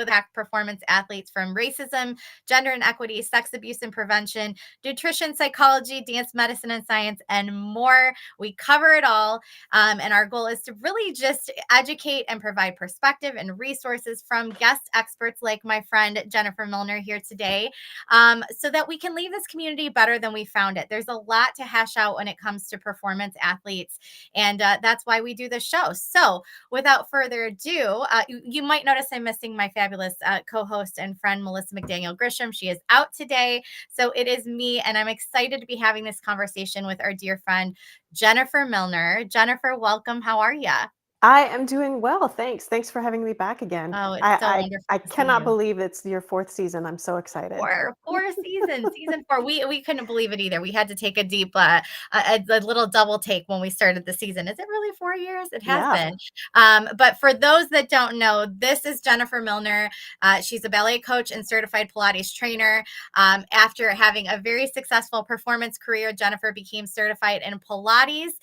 that performance athletes from racism, gender inequity, sex abuse and prevention, nutrition, psychology, dance, medicine, and science, and more. We cover it all. And our goal is to really just educate and provide perspective and resources from guest experts like my friend Jennifer Milner here today, so that we can leave this community better than we found it. There's a lot to hash out when it comes to performance athletes, and that's why we do this show. So, without further ado, you might notice I'm missing my fabulous co-host and friend, Melissa McDaniel Grisham. She is out today. So it is me, and I'm excited to be having this conversation with our dear friend, Jennifer Milner. Jennifer, welcome. How are you? I am doing well, thanks. Thanks for having me back again. Oh, it's so I wonderful I to see cannot you. believe it's your 4th season. I'm so excited. Four seasons, season four. We couldn't believe it either. We had to take a deep, a little double take when we started the season. Is it really 4 years? It has Yeah. been. But for those that don't know, this is Jennifer Milner. She's a ballet coach and certified Pilates trainer. After having a very successful performance career, Jennifer became certified in Pilates.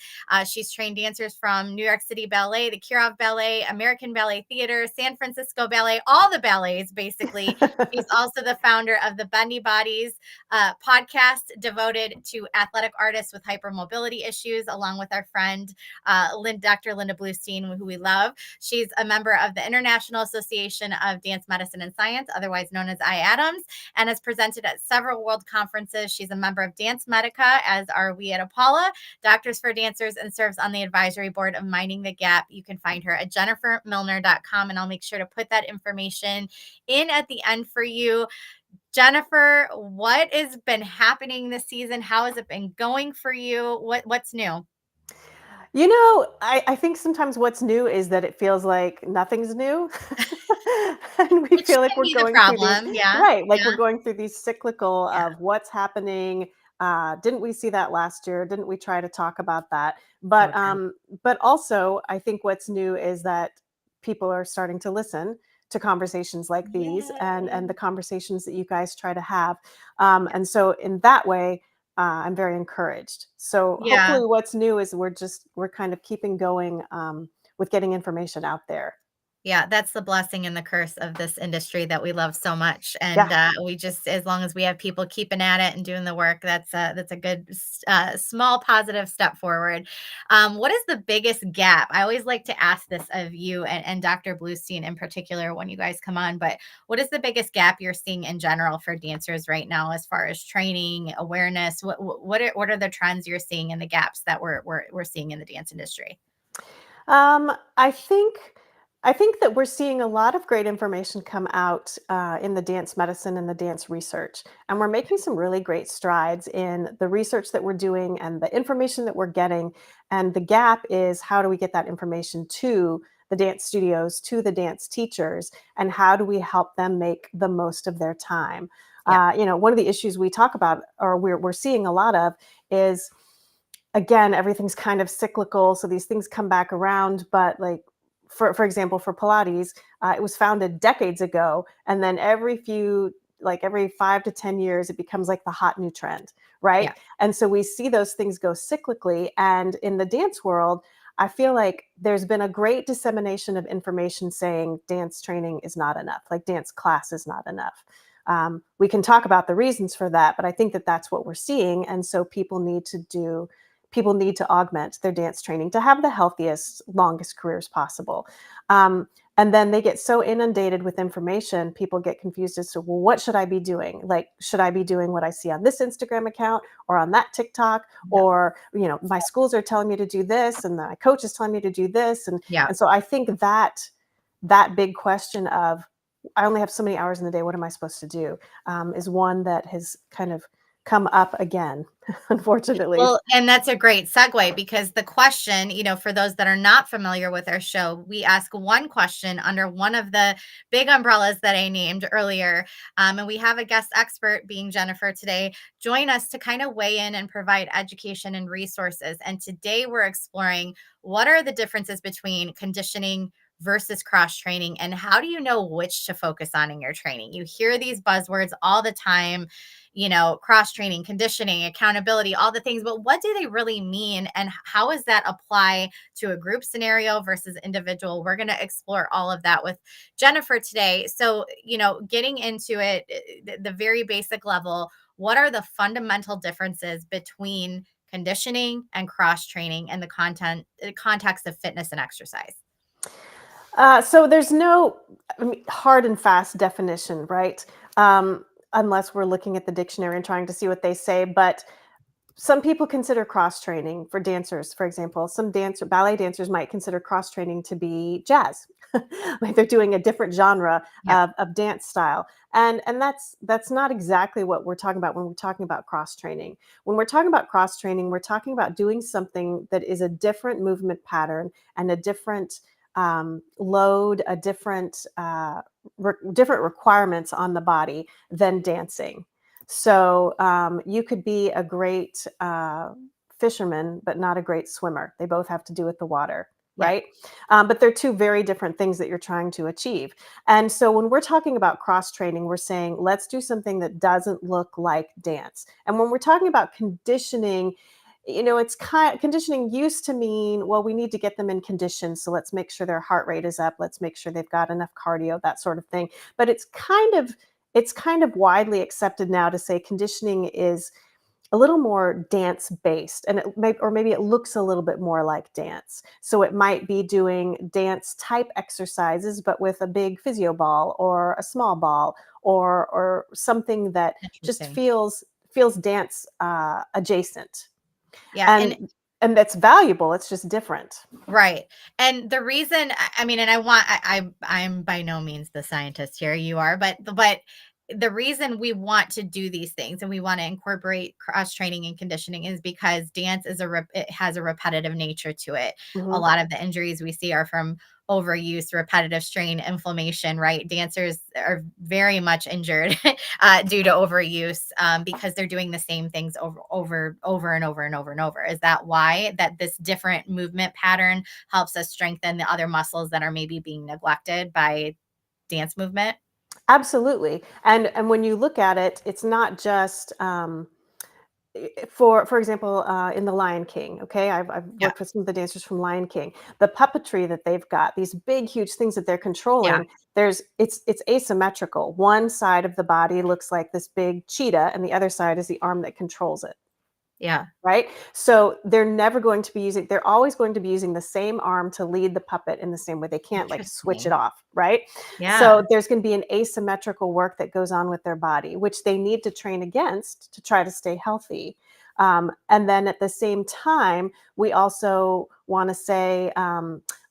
She's trained dancers from New York City Ballet, the Kirov Ballet, American Ballet Theater, San Francisco Ballet, all the ballets, basically. She's also the founder of the Bendy Bodies podcast, devoted to athletic artists with hypermobility issues, along with our friend, Dr. Linda Bluestein, who we love. She's a member of the International Association of Dance Medicine and Science, otherwise known as IADAMS, and has presented at several world conferences. She's a member of Dance Medica, as are we at Apollo, Doctors for Dancers, and serves on the advisory board of Minding the Gap. You can find her at jennifermilner.com, and I'll make sure to put that information in at the end for you. Jennifer, what has been happening this season? How has it been going for you? What's new? I think sometimes what's new is that it feels like nothing's new. And we Which feel like can we're be the going through these problem. Yeah. right, like we're Yeah. going through these cyclical Yeah. of what's happening. Didn't we see that last year? Didn't we try to talk about that? So But true. but also I think what's new is that people are starting to listen to conversations like these and Yay. the conversations that you guys try to have. Yeah. And so in that way, I'm very encouraged. So Yeah. hopefully what's new is we're kind of keeping going with getting information out there. Yeah, that's the blessing and the curse of this industry that we love so much, and, Yeah. we just as long as we have people keeping at it and doing the work, that's a good small positive step forward. What is the biggest gap? I always like to ask this of you and Dr. Bluestein in particular when you guys come on, but what is the biggest gap you're seeing in general for dancers right now as far as training, awareness? What are the trends you're seeing and the gaps that we're seeing in the dance industry? Um, I think I think that we're seeing a lot of great information come out in the dance medicine and the dance research, and we're making some really great strides in the research that we're doing and the information that we're getting. And the gap is how do we get that information to the dance studios, to the dance teachers, and how do we help them make the most of their time? Yeah. One of the issues we talk about, or we're seeing a lot of, is again, everything's kind of cyclical. So these things come back around. But like, for example, for Pilates, it was founded decades ago. And then every 5 to 10 years, it becomes like the hot new trend. Right. Yeah. And so we see those things go cyclically. And in the dance world, I feel like there's been a great dissemination of information saying dance training is not enough, like dance class is not enough. We can talk about the reasons for that, but I think that that's what we're seeing. And so people need to augment their dance training to have the healthiest, longest careers possible. And then they get so inundated with information, people get confused as to, well, what should I be doing? Like, should I be doing what I see on this Instagram account or on that TikTok? Yeah. Or, my schools are telling me to do this and my coach is telling me to do this. And, Yeah. and so I think that big question of, I only have so many hours in the day, what am I supposed to do? Is one that has kind of come up again, unfortunately. Well, and that's a great segue because the question, for those that are not familiar with our show, we ask one question under one of the big umbrellas that I named earlier. And we have a guest expert, being Jennifer today, join us to kind of weigh in and provide education and resources. And today we're exploring what are the differences between conditioning versus cross training? And how do you know which to focus on in your training? You hear these buzzwords all the time, cross training, conditioning, accountability, all the things, but what do they really mean? And how does that apply to a group scenario versus individual? We're going to explore all of that with Jennifer today. So, getting into it, the very basic level, what are the fundamental differences between conditioning and cross training and the context of fitness and exercise? So there's no hard and fast definition, right? Um, Unless we're looking at the dictionary and trying to see what they say. But some people consider cross training for dancers, for example. Some ballet dancers might consider cross training to be jazz, like they're doing a different genre Yeah. of dance style, and that's not exactly what we're talking about when we're talking about cross training. When we're talking about cross training, we're talking about doing something that is a different movement pattern and a different load, a different requirements on the body than dancing. So you could be a great fisherman, but not a great swimmer. They both have to do with the water, Yeah. right? But they're two very different things that you're trying to achieve. And so when we're talking about cross training, we're saying, let's do something that doesn't look like dance. And when we're talking about conditioning, it's conditioning used to mean, well, we need to get them in condition. So let's make sure their heart rate is up. Let's make sure they've got enough cardio, that sort of thing. But it's kind of widely accepted now to say conditioning is a little more dance based, and maybe it looks a little bit more like dance. So it might be doing dance type exercises, but with a big physio ball or a small ball, or something that just Interesting. feels dance adjacent, Yeah. And and that's valuable. It's just different. right. And the reason, I mean, and I'm by no means the scientist here. You are, but the reason we want to do these things and we want to incorporate cross training and conditioning is because dance it has a repetitive nature to it. A Mhm. lot of the injuries we see are from overuse, repetitive strain, inflammation, right? Dancers are very much injured due to overuse, because they're doing the same things over and over and over and over. Is that why that this different movement pattern helps us strengthen the other muscles that are maybe being neglected by dance movement? Absolutely. And when you look at it, it's not just for example, in the Lion King. Okay, I've Yeah. worked with some of the dancers from Lion King. The puppetry that they've got, these big huge things that they're Yeah. controlling, it's asymmetrical. One side of the body looks like this big cheetah and the other side is the arm that controls it. Yeah. Right? So they're always going to be using the same arm to lead the puppet in the same way. They can't like switch it Interesting. off, right? Yeah. So there's going to be an asymmetrical work that goes on with their body, which they need to train against to try to stay healthy. And then at the same time, we also want to say,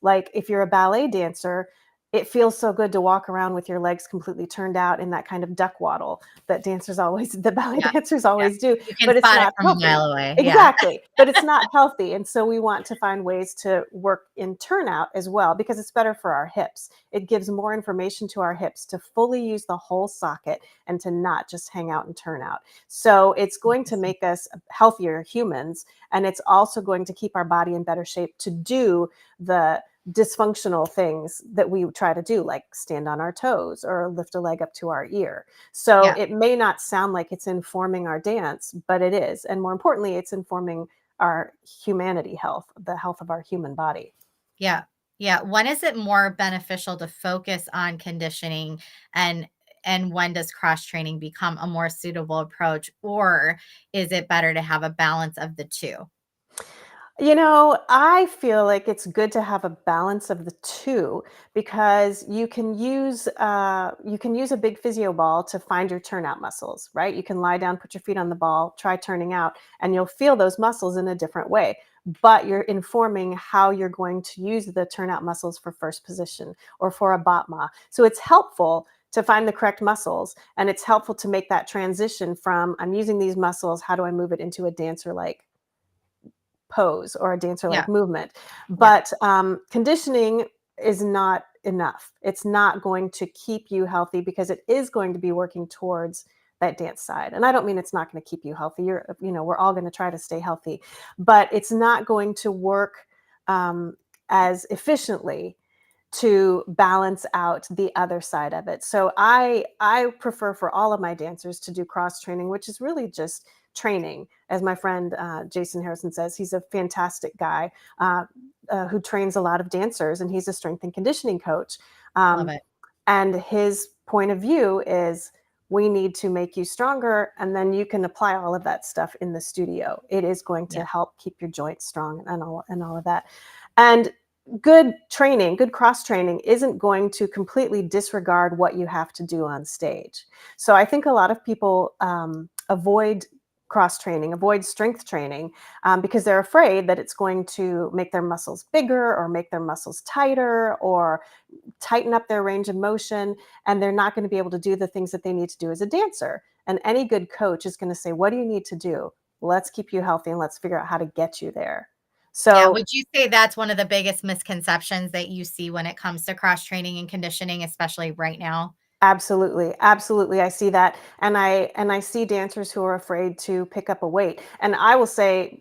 like, if you're a ballet dancer, it feels so good to walk around with your legs completely turned out in that kind of duck waddle that the ballet Yeah. dancers Yeah. always do, You can but it's spot it not from a healthy. mile away. Yeah. Exactly, but it's not healthy, and so we want to find ways to work in turnout as well because it's better for our hips. It gives more information to our hips to fully use the whole socket and to not just hang out and turn out. So it's going to Interesting. make us healthier humans, and it's also going to keep our body in better shape to do the dysfunctional things that we try to do, like stand on our toes or lift a leg up to our ear. So Yeah. it may not sound like it's informing our dance, but it is. And more importantly, it's informing our humanity health, the health of our human body. Yeah. Yeah. When is it more beneficial to focus on conditioning, and when does cross training become a more suitable approach, or is it better to have a balance of the two? I feel like it's good to have a balance of the two because you can use a big physio ball to find your turnout muscles, right? You can lie down, put your feet on the ball, try turning out, and you'll feel those muscles in a different way. But you're informing how you're going to use the turnout muscles for first position or for a batma. So it's helpful to find the correct muscles, and it's helpful to make that transition from I'm using these muscles, how do I move it into a dancer like pose or a dancer Yeah. like movement. Yeah. But conditioning is not enough. It's not going to keep you healthy because it is going to be working towards that dance side. And I don't mean it's not going to keep you healthy. We're all going to try to stay healthy, but it's not going to work as efficiently to balance out the other side of it. So I prefer for all of my dancers to do cross training, which is really just training. As my friend Jason Harrison says, he's a fantastic guy who trains a lot of dancers, and he's a strength and conditioning coach. Love Um, it. and his point of view is, we need to make you stronger, and then you can apply all of that stuff in the studio. It is going to Yeah. help keep your joints strong and all of that. And good training, good cross training isn't going to completely disregard what you have to do on stage. So I think a lot of people avoid cross training, avoid strength training, because they're afraid that it's going to make their muscles bigger or make their muscles tighter or tighten up their range of motion, and they're not going to be able to do the things that they need to do as a dancer. And any good coach is going to say, what do you need to do? Let's keep you healthy and let's figure out how to get you there. Yeah. So Would you say that's one of the biggest misconceptions that you see when it comes to cross training and conditioning, especially right now? absolutely, absolutely. I see that. And I see dancers who are afraid to pick up a weight. And I will say,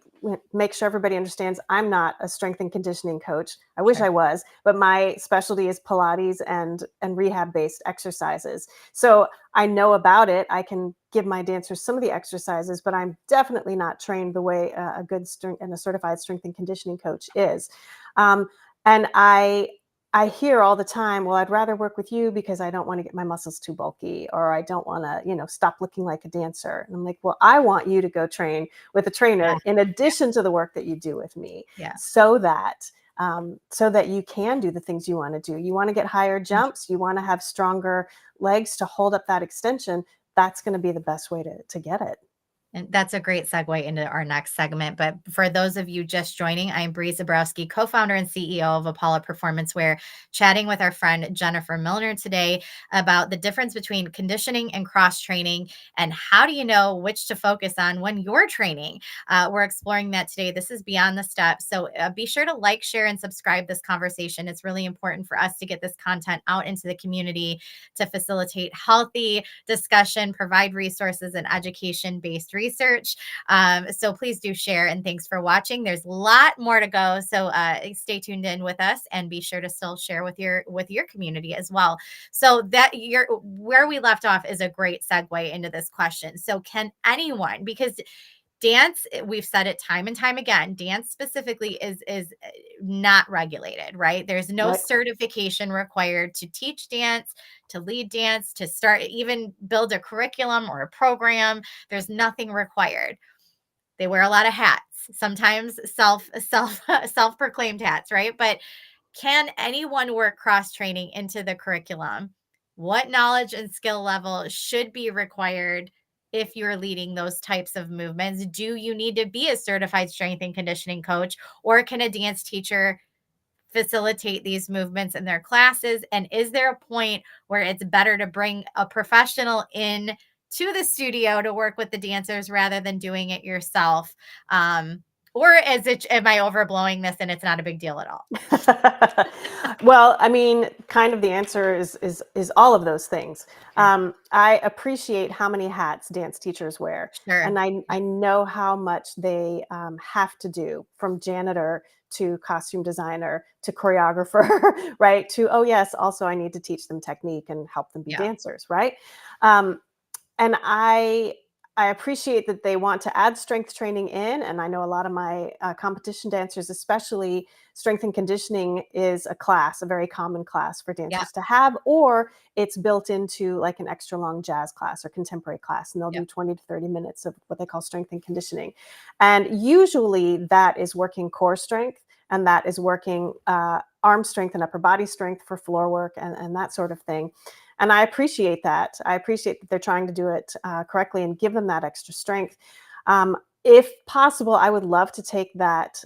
make sure everybody understands, I'm not a strength and conditioning coach. I wish Sure. I was, but my specialty is Pilates and rehab based exercises. So I know about it. I can give my dancers some of the exercises, but I'm definitely not trained the way a good strength and a certified strength and conditioning coach is. And I hear all the time, well, I'd rather work with you because I don't want to get my muscles too bulky, or I don't want to, stop looking like a dancer. And I'm like, well, I want you to go train with a Yeah. trainer in addition to the work that you do with me, Yeah. so that you can do the things you want to do. You want to get higher jumps, you want to have stronger legs to hold up that extension. That's going to be the best way to get it. And that's a great segue into our next segment. But for those of you just joining, I'm Bree Zabrowski, co founder and CEO of Apollo Performance Wear, chatting with our friend Jennifer Milner today about the difference between conditioning and cross training, and how do you know which to focus on when you're training. We're exploring that today. This is Beyond the Steps. So be sure to like, share, and subscribe this conversation. It's really important for us to get this content out into the community to facilitate healthy discussion, provide resources, and education based research. So please do share, and thanks for watching. There's a lot more to go, so stay tuned in with us, and be sure to still share with your community as well. So that you're where we left off is a great segue into this question. So can anyone, because dance, we've said it time and time again, dance specifically is not regulated, right? There's no Right. certification required to teach dance, to lead dance, to start, even build a curriculum or a program. There's nothing required. They wear a lot of hats, sometimes self-proclaimed hats, right? But can anyone work cross training into the curriculum? What knowledge and skill level should be required if you're leading those types of movements? Do you need to be a certified strength and conditioning coach, or can a dance teacher facilitate these movements in their classes? And is there a point where it's better to bring a professional in to the studio to work with the dancers rather than doing it yourself? Or am I overblowing this and it's not a big deal at all? Well, I mean, kind of the answer is all of those things. Sure. I appreciate how many hats dance teachers wear, Sure. and I Yep. know how much they have to do, from janitor to costume designer to choreographer, right? To, oh yes, also I need to teach them technique and help them be Yeah. dancers, right? Um, and I appreciate that they want to add strength training in, and I know a lot of my competition dancers, especially, strength and conditioning is a class, a very common class for Yep. dancers to have, or it's built into like an extra long jazz class or contemporary class, and they'll do Yep. 20 to 30 minutes of what they call strength and conditioning. And usually that is working core strength, and that is working arm strength and upper body strength for floor work and that sort of thing. And I appreciate that. I appreciate that they're trying to do it correctly and give them that extra strength. If possible, I would love to take that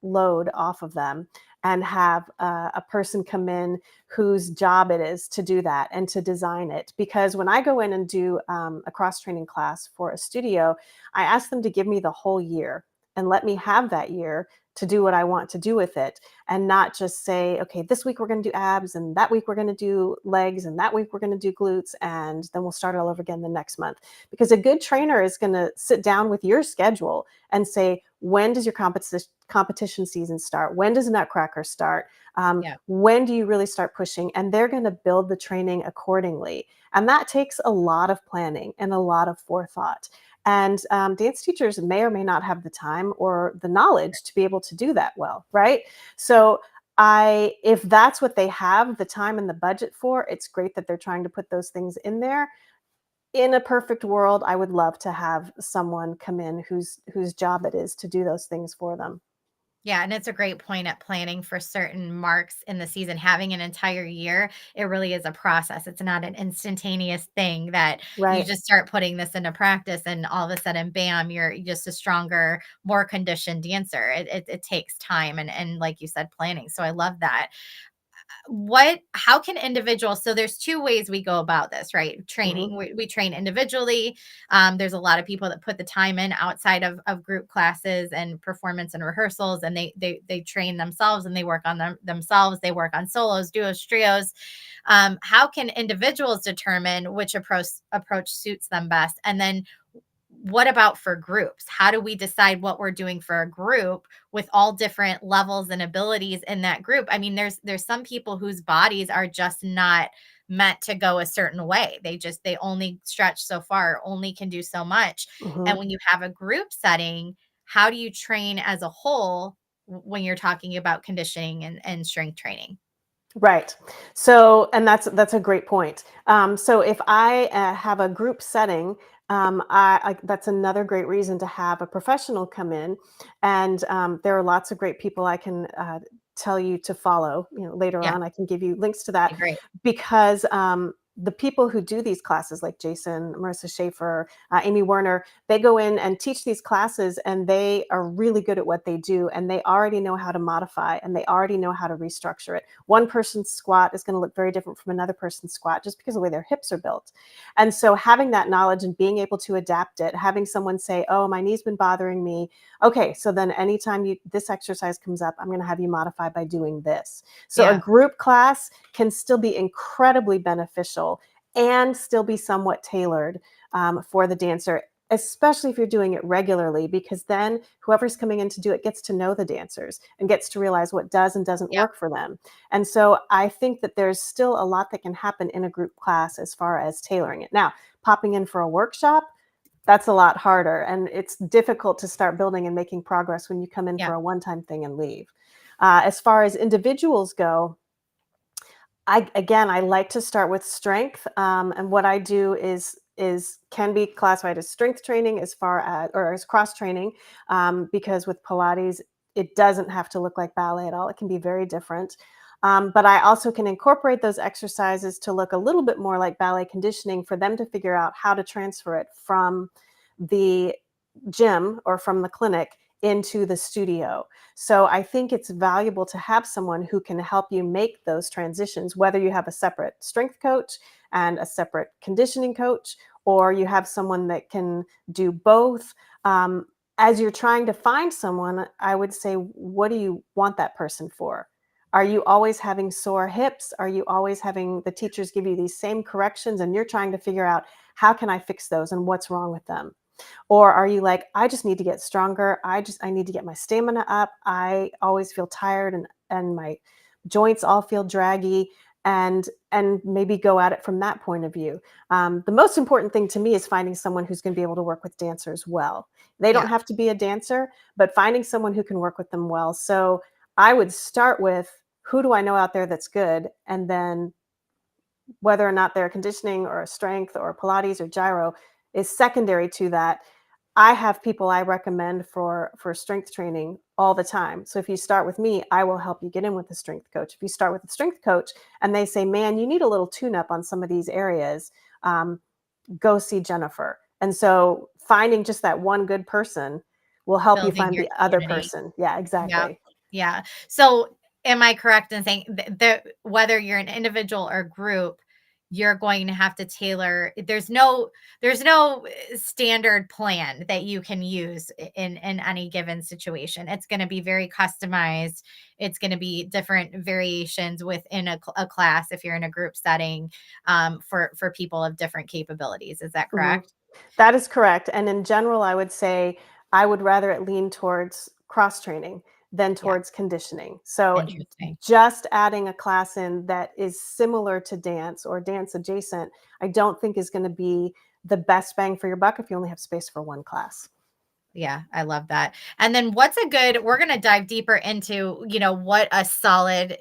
load off of them and have a person come in whose job it is to do that and to design it. Because when I go in and do a cross training class for a studio, I ask them to give me the whole year and let me have that year to do what I want to do with it, and not just say, okay, this week we're going to do abs, and that week we're going to do legs, and that week we're going to do glutes, and then we'll start all over again the next month. Because a good trainer is going to sit down with your schedule and say, when does your competition season start? When does Nutcracker start? Yeah. When do you really start pushing? And they're going to build the training accordingly. And that takes a lot of planning and a lot of forethought. And dance teachers may or may not have the time or the knowledge to be able to do that well, right? So if that's what they have the time and the budget for, it's great that they're trying to put those things in there. In a perfect world, I would love to have someone come in whose job it is to do those things for them. Yeah, and it's a great point at planning for certain marks in the season. Having an entire year, it really is a process. It's not an instantaneous thing that you Right. just start putting this into practice and all of a sudden, bam, you're just a stronger, more conditioned dancer. It takes time and like you said, planning. So I love that. How can individuals, so there's two ways we go about this, right? Hmm. Training, we train individually. There's a lot of people that put the time in outside of group classes and performance and rehearsals, and they train themselves and they work on themselves. They work on solos, duos, trios. How can individuals determine which approach suits them best? And then what about for groups? How do we decide what we're doing for a group with all different levels and abilities in that group? I mean, there's some people whose bodies are just not meant to go a certain way. They only stretch so far, only can do so much. Hmm. And when you have a group setting, how do you train as a whole when you're talking about conditioning and strength training? Right. So, and that's a great point. So, if I have a group setting, that's another great reason to have a professional come in. And there are lots of great people I can tell you to follow. Later Yeah, on, I can give you links to that, great. because the people who do these classes, like Jason, Marissa Schaefer, Amy Werner, they go in and teach these classes, and they are really good at what they do, and they already know how to modify, and they already know how to restructure it. One person's squat is going to look very different from another person's squat just because of the way their hips are built. And so having that knowledge and being able to adapt it, having someone say, oh, my knee's been bothering me. Okay, so then anytime this exercise comes up, I'm going to have you modify by doing this. So a Yeah, group class can still be incredibly beneficial and still be somewhat tailored for the dancer, especially if you're doing it regularly, because then whoever's coming in to do it gets to know the dancers and gets to realize what does and doesn't yeah, work for them. And so I think that there's still a lot that can happen in a group class as far as tailoring it. Now, popping in for a workshop, that's a lot harder, and it's difficult to start building and making progress when you come in yeah, for a one-time thing and leave. As far as individuals go, I like to start with strength, and what I do is can be classified as strength training as far as or as cross training, because with Pilates it doesn't have to look like ballet at all. It can be very different. But I also can incorporate those exercises to look a little bit more like ballet conditioning for them to figure out how to transfer it from the gym or from the clinic into the studio. So I think it's valuable to have someone who can help you make those transitions, whether you have a separate strength coach and a separate conditioning coach, or you have someone that can do both. As you're trying to find someone, I would say, what do you want that person for? Are you always having sore hips? Are you always having the teachers give you these same corrections and you're trying to figure out how can I fix those and what's wrong with them? Or are you like, I just need to get stronger. I need to get my stamina up. I always feel tired and my joints all feel draggy, and maybe go at it from that point of view. The most important thing to me is finding someone who's going to be able to work with dancers well. They don't yeah. have to be a dancer, but finding someone who can work with them well. So I would start with, who do I know out there that's good? And then whether or not they're conditioning or a strength or Pilates or gyro is secondary to that. I have people I recommend for strength training all the time. So if you start with me, I will help you get in with a strength coach. If you start with a strength coach and they say, "Man, you need a little tune-up on some of these areas," um, go see Jennifer. And so finding just that one good person will help you Building find your the other community. person. Yeah, Yeah. exactly. Yeah. So am I correct in saying that whether you're an individual or group, you're going to have to tailor. There's no standard plan that you can use in any given situation. It's going to be very customized. It's going to be different variations within a class if you're in a group setting, for people of different capabilities. Is that Mhm. correct? That is correct. And in general, I would say I would rather it lean towards cross training than Yeah, towards conditioning. So interesting. just adding a class in that is similar to dance or dance adjacent, I don't think is going to be the best bang for your buck if you only have space for one class. Yeah, I love that. And then we're going to dive deeper into, what a solid,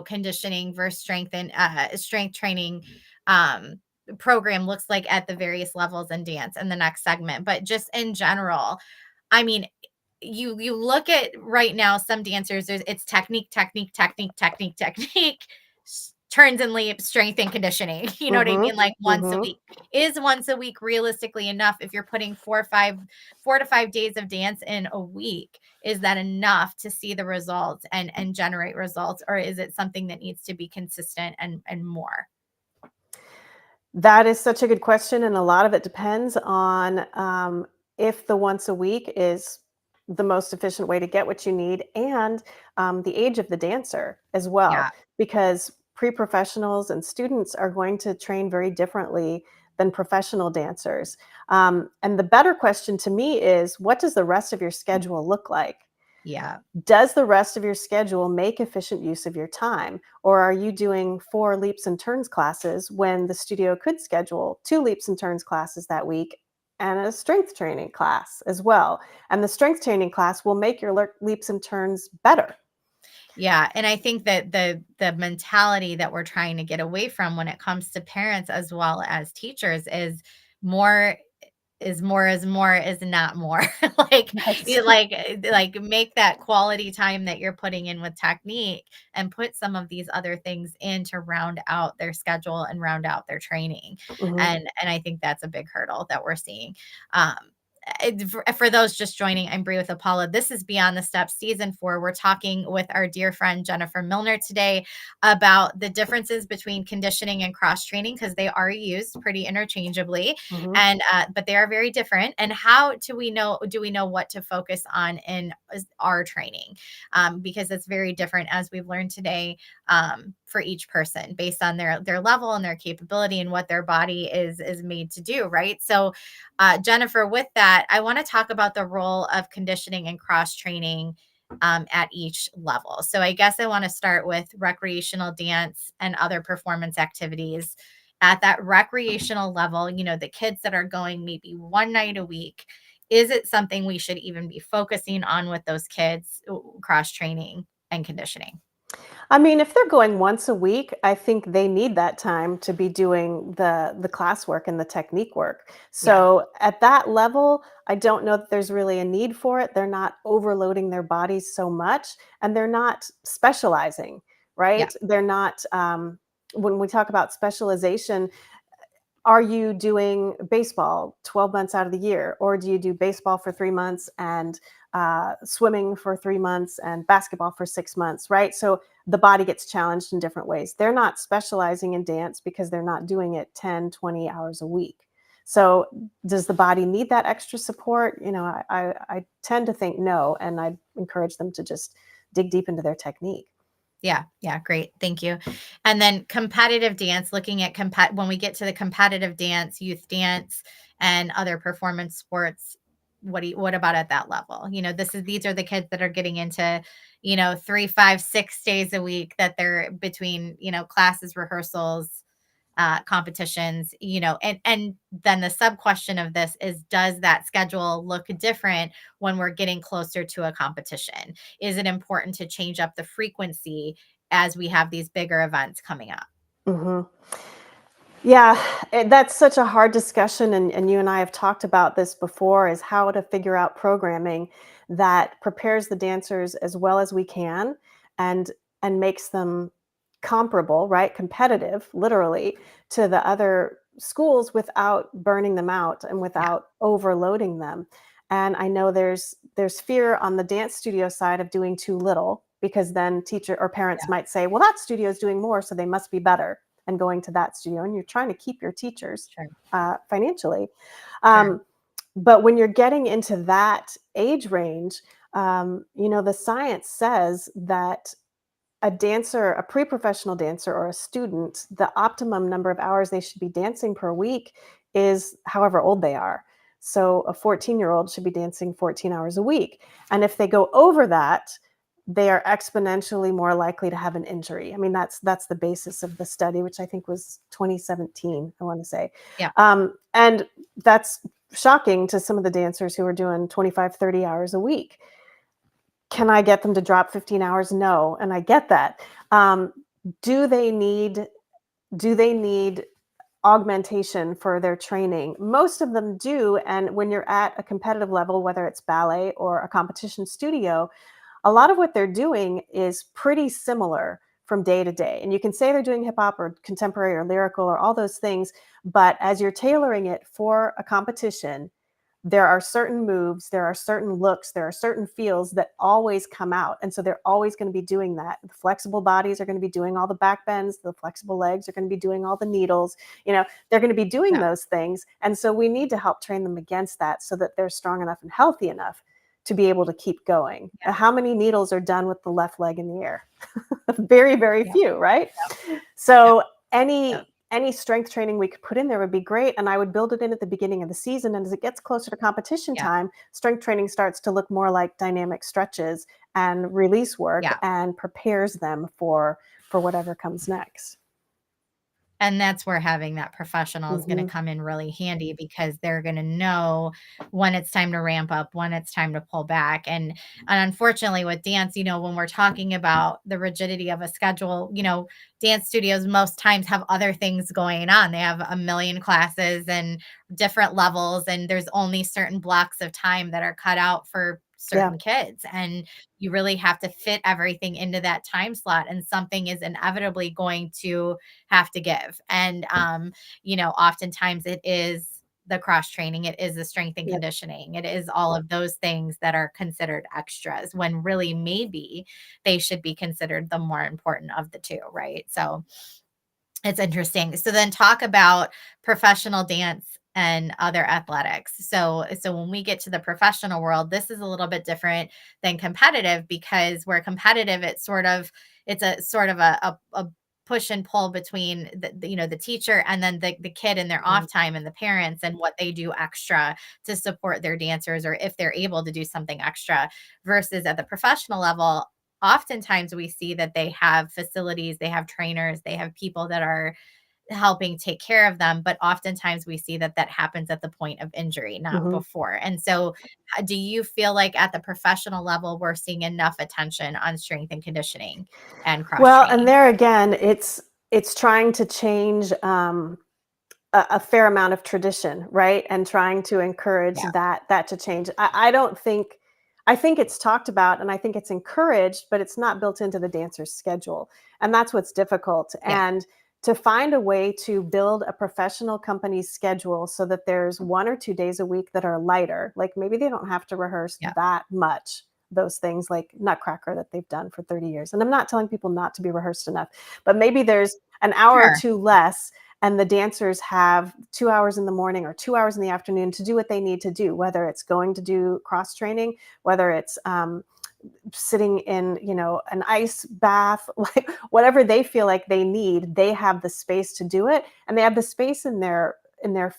conditioning versus strength training um program looks like at the various levels in dance in the next segment. But just in general, I mean, you look at right now some dancers, it's technique, technique, technique, technique, technique, turns and leaps, strength and conditioning. You know what I Mhm. mean? Like once a Mhm. week. Is once a week realistically enough if you're putting 4 to 5 days of dance in a week? Is that enough to see the results and generate results, or is it something that needs to be consistent and more? That is such a good question, and a lot of it depends on if the once a week is the most efficient way to get what you need, and the age of the dancer as well, Yeah, because pre-professionals and students are going to train very differently than professional dancers. And the better question to me is, what does the rest of your schedule look like? yeah, Does the rest of your schedule make efficient use of your time? Or are you doing 4 leaps and turns classes when the studio could schedule 2 leaps and turns classes that week and a strength training class as well? And the strength training class will make your leaps and turns better. yeah. And I think that the mentality that we're trying to get away from when it comes to parents as well as teachers more is not more. Like, Right. you like make that quality time that you're putting in with technique and put some of these other things in to round out their schedule and round out their training. Mhm. And I think that's a big hurdle that we're seeing. Um for those just joining, I'm Bree with Apollo. This is Beyond the Steps season 4. We're talking with our dear friend Jennifer Milner today about the differences between conditioning and cross training, because they are used pretty interchangeably, Mhm. and but they are very different. And how do we know what to focus on in our training, because it's very different, as we've learned today, for each person based on their level and their capability and what their body is made to do, right? So Jennifer, with that, I want to talk about the role of conditioning and cross training at each level. So I guess I want to start with recreational dance and other performance activities. At that recreational level, the kids that are going maybe one night a week, is it something we should even be focusing on with those kids, cross training and conditioning? I mean, if they're going once a week, I think they need that time to be doing the classwork and the technique work. Yeah. So at that level, I don't know that there's really a need for it. They're not overloading their bodies so much, and they're not specializing, Yeah. right? They're not. When we talk about specialization, are you doing baseball 12 months out of the year, or do you do baseball for 3 months and swimming for 3 months and basketball for 6 months, right? So the body gets challenged in different ways. They're not specializing in dance because they're not doing it 10, 20 hours a week. So does the body need that extra support? I tend to think no, and I encourage them to just dig deep into their technique. Yeah, yeah, great. Thank you. And then competitive dance, looking at when we get to the competitive dance, youth dance, and other performance sports, what about at that level? These are the kids that are getting into, 3, 5, 6 days a week that they're between, classes, rehearsals, competitions, and then the sub question of this is, does that schedule look different when we're getting closer to a competition? Is it important to change up the frequency as we have these bigger events coming up? Mhm. Yeah, that's such a hard discussion, and you and I have talked about this before, is how to figure out programming that prepares the dancers as well as we can and and makes them comparable, right? Competitive, literally, to the other schools without burning them out and Yeah, without overloading them. And I know there's fear on the dance studio side of doing too little because then teacher or parents yeah, might say, well, that studio is doing more, so they must be better. and going to that studio, and you're trying to keep your teachers Sure. financially. Sure. But when you're getting into that age range, the science says that a dancer, a pre-professional dancer or a student, the optimum number of hours they should be dancing per week is however old they are. So a 14-year-old should be dancing 14 hours a week. And if they go over that, they are exponentially more likely to have an injury. I mean, that's the basis of the study, which I think was 2017, I want to say. Yeah. And that's shocking to some of the dancers who are doing 25, 30 hours a week. Can I get them to drop 15 hours? No, and I get that. Um, do they need augmentation for their training? Most of them do, and when you're at a competitive level, whether it's ballet or a competition studio, a lot of what they're doing is pretty similar from day to day. And you can say they're doing hip hop or contemporary or lyrical or all those things, but as you're tailoring it for a competition, there are certain moves, there are certain looks, there are certain feels that always come out. And so they're always going to be doing that. The flexible bodies are going to be doing all the back bends, the flexible legs are going to be doing all the needles. They're going to be doing Yeah. those things. And so we need to help train them against that so that they're strong enough and healthy enough to be able to keep going. Yeah. How many needles are done with the left leg in the air? Very, very Yeah. few, right? Yeah. So Yeah. any strength training we could put in there would be great. And I would build it in at the beginning of the season. And as it gets closer to competition Yeah. time, strength training starts to look more like dynamic stretches and release work Yeah. and prepares them for whatever comes next. And that's where having that professional is going to Hmm. come in really handy because they're going to know when it's time to ramp up, when it's time to pull back. And unfortunately with dance, when we're talking about the rigidity of a schedule, dance studios most times have other things going on. They have a million classes and different levels, and there's only certain blocks of time that are cut out for Yeah. certain kids. And you really have to fit everything into that time slot, and something is inevitably going to have to give. And oftentimes it is the cross training, it is the strength and Yeah. conditioning, it is all of those things that are considered extras when really maybe they should be considered the more important of the two, right? So it's interesting. So then talk about professional dance and other athletics. So when we get to the professional world, this is a little bit different than competitive, because where competitive, it's a sort of a push and pull between the teacher and then the kid and their Mhm. off time and the parents and what they do extra to support their dancers, or if they're able to do something extra, versus at the professional level. Oftentimes we see that they have facilities, they have trainers, they have people that are helping take care of them, but oftentimes we see that that happens at the point of injury, not Mhm. before. And so do you feel like at the professional level we're seeing enough attention on strength and conditioning and cross Well, and training? there again, it's trying to change a fair amount of tradition, right? And trying to encourage Yeah. that to change. I don't think I think it's talked about and I think it's encouraged, but it's not built into the dancer's schedule. And that's what's difficult. Yeah. And to find a way to build a professional company's schedule so that there's 1 or 2 days a week that are lighter, like maybe they don't have to rehearse Yeah. that much. Those things like Nutcracker that they've done for 30 years. And I'm not telling people not to be rehearsed enough, but maybe there's an hour or Sure. two less and the dancers have 2 hours in the morning or 2 hours in the afternoon to do what they need to do, whether it's going to do cross training, whether it's sitting in an ice bath, like whatever they feel like they need, they have the space to do it, and they have the space in their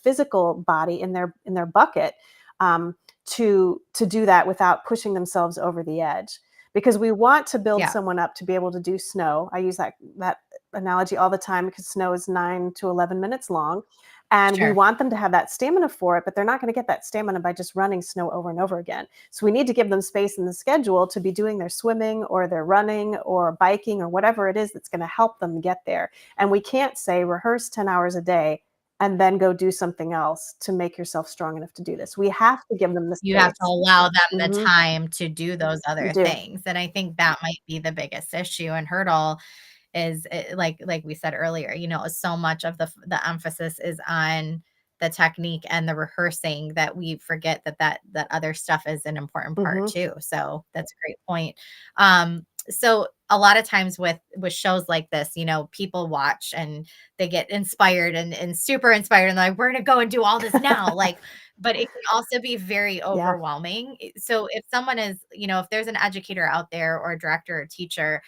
physical body, in their bucket, to do that without pushing themselves over the edge, because we want to build Yeah. someone up to be able to do snow. I use that analogy all the time because snow is 9 to 11 minutes long, and we Sure. want them to have that stamina for it, but they're not going to get that stamina by just running snow over and over again. So we need to give them space in the schedule to be doing their swimming or their running or biking or whatever it is that's going to help them get there. And we can't say rehearse 10 hours a day and then go do something else to make yourself strong enough to do this. We have to give them the You have to space. allow them the Hmm. time to do those You other do. things. And I think that might be the biggest issue and hurdle is like we said earlier, so much of the emphasis is on the technique and the rehearsing that we forget that other stuff is an important part Hmm. too. So that's a great point. So a lot of times with shows like this, people watch and they get inspired and super inspired and they're like, we're gonna go and do all this now. Like, but it can also be very Yeah. overwhelming. So if someone is, if there's an educator out there or a director or teacher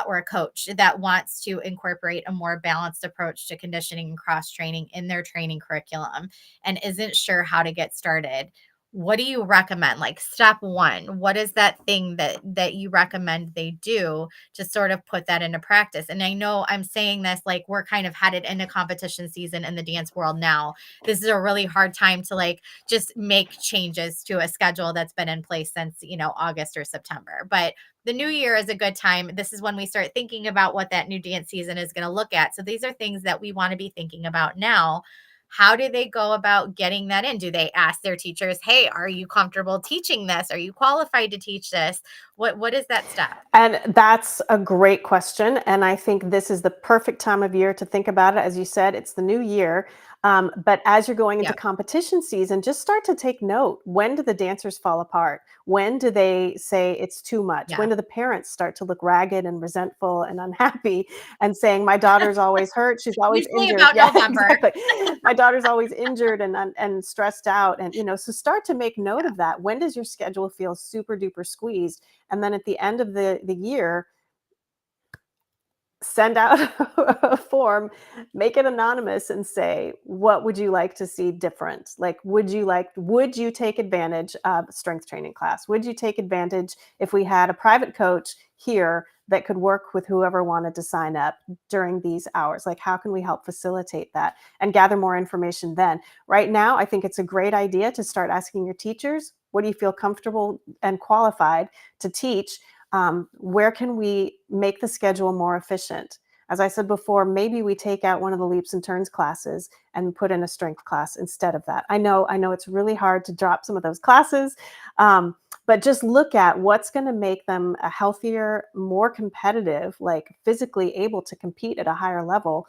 or a coach that wants to incorporate a more balanced approach to conditioning and cross training in their training curriculum and isn't sure how to get started, what do you recommend? Like step one, what is that thing that you recommend they do to sort of put that into practice? And I know I'm saying this like we're kind of headed into competition season in the dance world now. This is a really hard time to like just make changes to a schedule that's been in place since, August or September. But the new year is a good time. This is when we start thinking about what that new dance season is going to look at. So these are things that we want to be thinking about now. How do they go about getting that in? Do they ask their teachers, "Hey, are you comfortable teaching this? Are you qualified to teach this?" What is that step? And that's a great question. And I think this is the perfect time of year to think about it. As you said, it's the new year. But as you're going into Yep. competition season, just start to take note. When do the dancers fall apart? When do they say it's too much? Yeah. When do the parents start to look ragged and resentful and unhappy and saying, my daughter's always hurt? She's always Usually injured. about Yeah, November. exactly. My daughter's always injured and stressed out. And, so start to make note Yeah. of that. When does your schedule feel super duper squeezed? And then at the end of the year, send out a form, make it anonymous and say, what would you like to see different? Like, would you take advantage of strength training class? Would you take advantage if we had a private coach here that could work with whoever wanted to sign up during these hours? Like, how can we help facilitate that and gather more information then? Right now, I think it's a great idea to start asking your teachers, what do you feel comfortable and qualified to teach? Where can we make the schedule more efficient? As I said before, maybe we take out one of the leaps and turns classes and put in a strength class instead of that. I know it's really hard to drop some of those classes, but just look at what's going to make them a healthier, more competitive, like physically able to compete at a higher level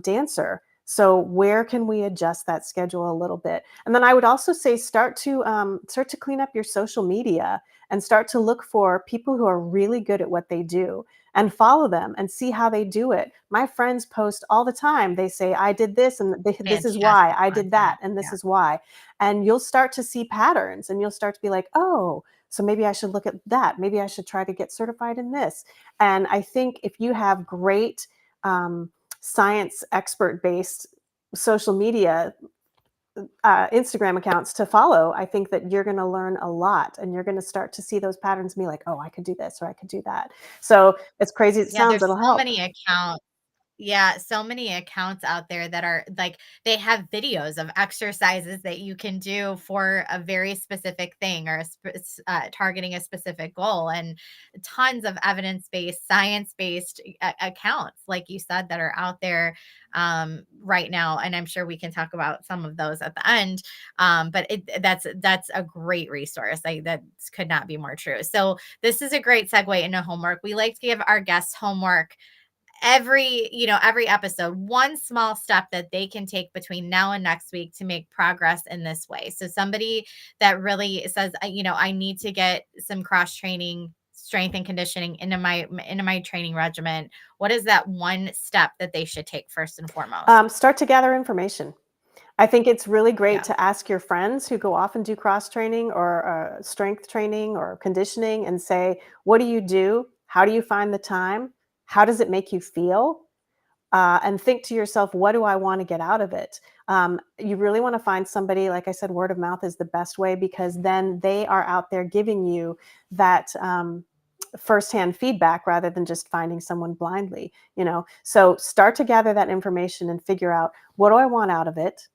dancer. So where can we adjust that schedule a little bit? And then I would also say start to clean up your social media and start to look for people who are really good at what they do and follow them and see how they do it. My friends post all the time. They say, I did this and this is why. Fantastic I did that content. and this Yeah. is why. And you'll start to see patterns and you'll start to be like, oh, so maybe I should look at that. Maybe I should try to get certified in this. And I think if you have great science expert based social media Instagram accounts to follow, I think that you're going to learn a lot and you're going to start to see those patterns and be like, oh, I could do this or I could do that. So as crazy as it Yeah, sounds, there's it'll so help. many accounts. Yeah, so many accounts out there that are like they have videos of exercises that you can do for a very specific thing or targeting a specific goal, and tons of evidence-based, science-based accounts, like you said, that are out there right now. And I'm sure we can talk about some of those at the end. But that's a great resource. That could not be more true. So this is a great segue into homework. We like to give our guests homework every episode, one small step that they can take between now and next week to make progress in this way. So somebody that really says, I need to get some cross training, strength and conditioning into my training regimen. What is that one step that they should take first and foremost? Start to gather information. I think it's really great Yeah. to ask your friends who go off and do cross training or strength training or conditioning and say, what do you do? How do you find the time? How does it make you feel? And think to yourself, what do I want to get out of it? You really want to find somebody, like I said, word of mouth is the best way because then they are out there giving you that firsthand feedback rather than just finding someone blindly. So start to gather that information and figure out what do I want out of it,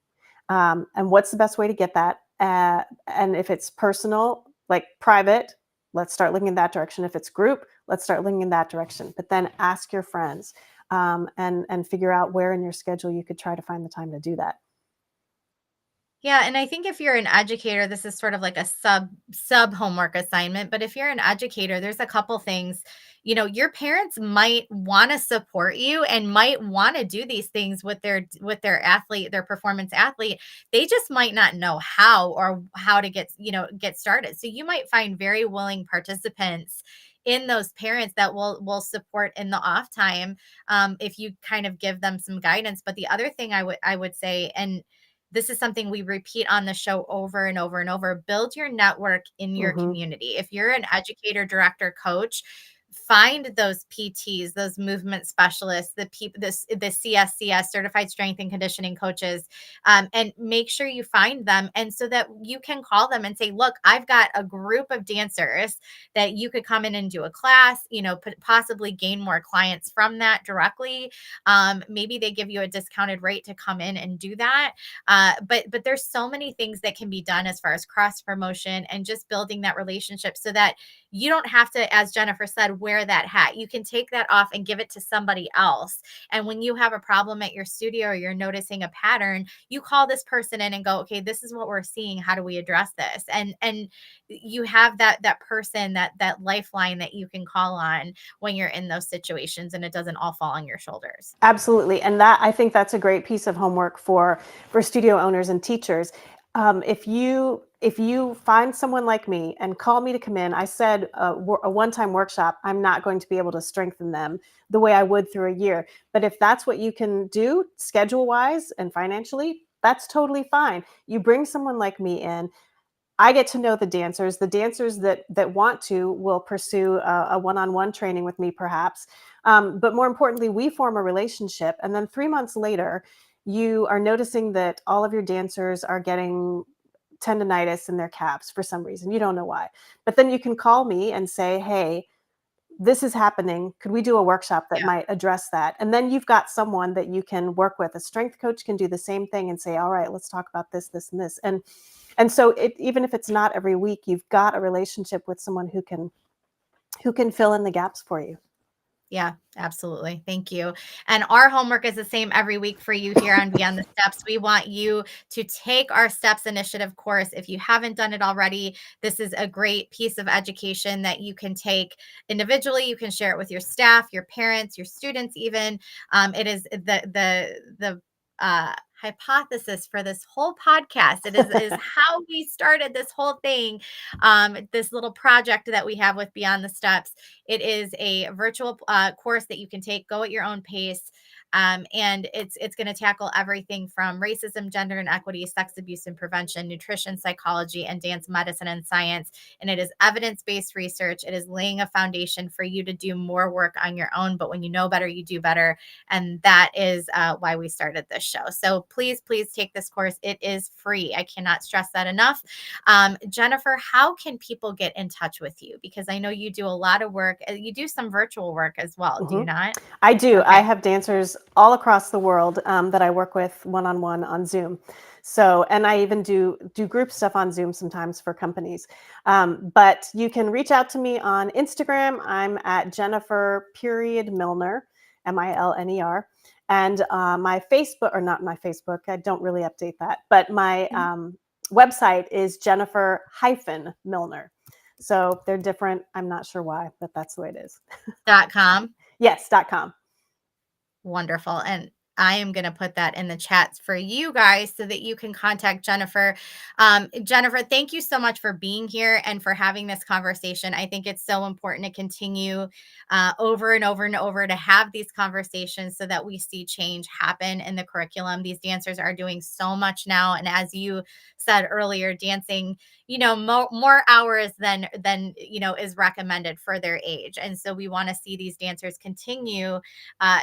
and what's the best way to get that. And if it's personal, like private, let's start looking in that direction. If it's group, let's start looking in that direction. But then ask your friends and figure out where in your schedule you could try to find the time to do that. Yeah, and I think if you're an educator, this is sort of like a sub homework assignment, but if you're an educator, there's a couple things. Your parents might want to support you and might want to do these things with their athlete, their performance athlete. They just might not know how or how to get started. So you might find very willing participants in those parents that will support in the off time, if you kind of give them some guidance. But the other thing I would say, and this is something we repeat on the show over and over and over, build your network in your Hmm. community. If you're an educator, director, coach, find those PTs, those movement specialists, the people, the CSCS, certified strength and conditioning coaches, and make sure you find them, and so that you can call them and say, look, I've got a group of dancers that you could come in and do a class, possibly gain more clients from that directly. Maybe they give you a discounted rate to come in and do that. But there's so many things that can be done as far as cross promotion and just building that relationship, so that you don't have to, as Jennifer said, wear that hat. You can take that off and give it to somebody else. And when you have a problem at your studio or you're noticing a pattern, you call this person in and go, okay, this is what we're seeing. How do we address this? And you have that person, that lifeline that you can call on when you're in those situations, and it doesn't all fall on your shoulders. Absolutely. And that, I think that's a great piece of homework for studio owners and teachers. If you find someone like me and call me to come in, I said a one-time workshop, I'm not going to be able to strengthen them the way I would through a year. But if that's what you can do schedule wise and financially, that's totally fine. You bring someone like me in, I get to know the dancers. The dancers that want to will pursue a one-on-one training with me, perhaps. But more importantly, we form a relationship, and then 3 months later, you are noticing that all of your dancers are getting tendonitis in their calves for some reason. You don't know why, but then you can call me and say, "Hey, this is happening. Could we do a workshop that Yeah. might address that?" And then you've got someone that you can work with. A strength coach can do the same thing and say, "All right, let's talk about this, this, and this." And so even if it's not every week, you've got a relationship with someone who can fill in the gaps for you. Yeah, absolutely. Thank you. And our homework is the same every week for you here on Beyond the Steps. We want you to take our Steps Initiative course. If you haven't done it already, this is a great piece of education that you can take individually. You can share it with your staff, your parents, your students, even. It is the hypothesis for this whole podcast. It is how we started this whole thing, this little project that we have with Beyond the Steps. It is a virtual course that you can take, go at your own pace. And it's going to tackle everything from racism, gender and equity, sex abuse and prevention, nutrition, psychology, and dance medicine and science. And it is evidence-based research. It is laying a foundation for you to do more work on your own. But when you know better, you do better. And that is why we started this show. So please, please take this course. It is free. I cannot stress that enough. Jennifer, how can people get in touch with you? Because I know you do a lot of work. You do some virtual work as well, do you Mhm. not? I do. I Okay. have dancers all across the world that I work with one-on-one on Zoom. So, and I even do group stuff on Zoom sometimes for companies. But you can reach out to me on Instagram. I'm at Jennifer period Milner, Milner. And my Facebook, or not my Facebook, I don't really update that, but my Mhm. website is Jennifer hyphen Milner. So they're different. I'm not sure why, but that's the way it is. .com. Yes.com. Wonderful. And I am going to put that in the chats for you guys so that you can contact Jennifer. Jennifer, thank you so much for being here and for having this conversation. I think it's so important to continue over and over and over to have these conversations so that we see change happen in the curriculum. These dancers are doing so much now. And as you said earlier, dancing, more hours than is recommended for their age. And so we want to see these dancers continue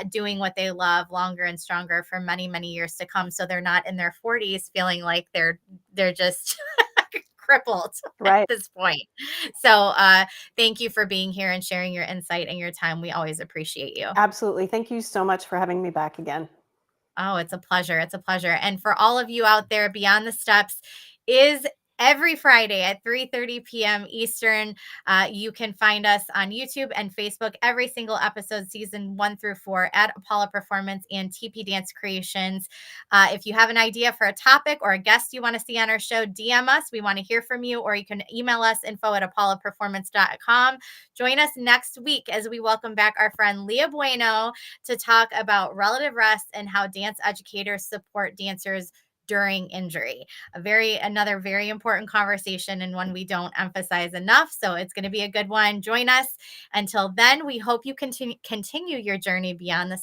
doing what they love longer and stronger for many, many years to come. So they're not in their 40s feeling like they're just crippled at Right. this point. So thank you for being here and sharing your insight and your time. We always appreciate you. Absolutely. Thank you so much for having me back again. Oh, it's a pleasure. It's a pleasure. And for all of you out there, Beyond the Steps is every Friday at 3:30 p.m. Eastern. You can find us on YouTube and Facebook every single episode, season 1 through 4, at Apollo Performance and TP Dance Creations. If you have an idea for a topic or a guest you want to see on our show, DM us. We want to hear from you, or you can email us info@apolloperformance.com. Join us next week as we welcome back our friend Leah Bueno to talk about relative rest and how dance educators support dancers during injury. Another very important conversation, and one we don't emphasize enough. So it's going to be a good one. Join us. Until then, we hope you continue your journey beyond the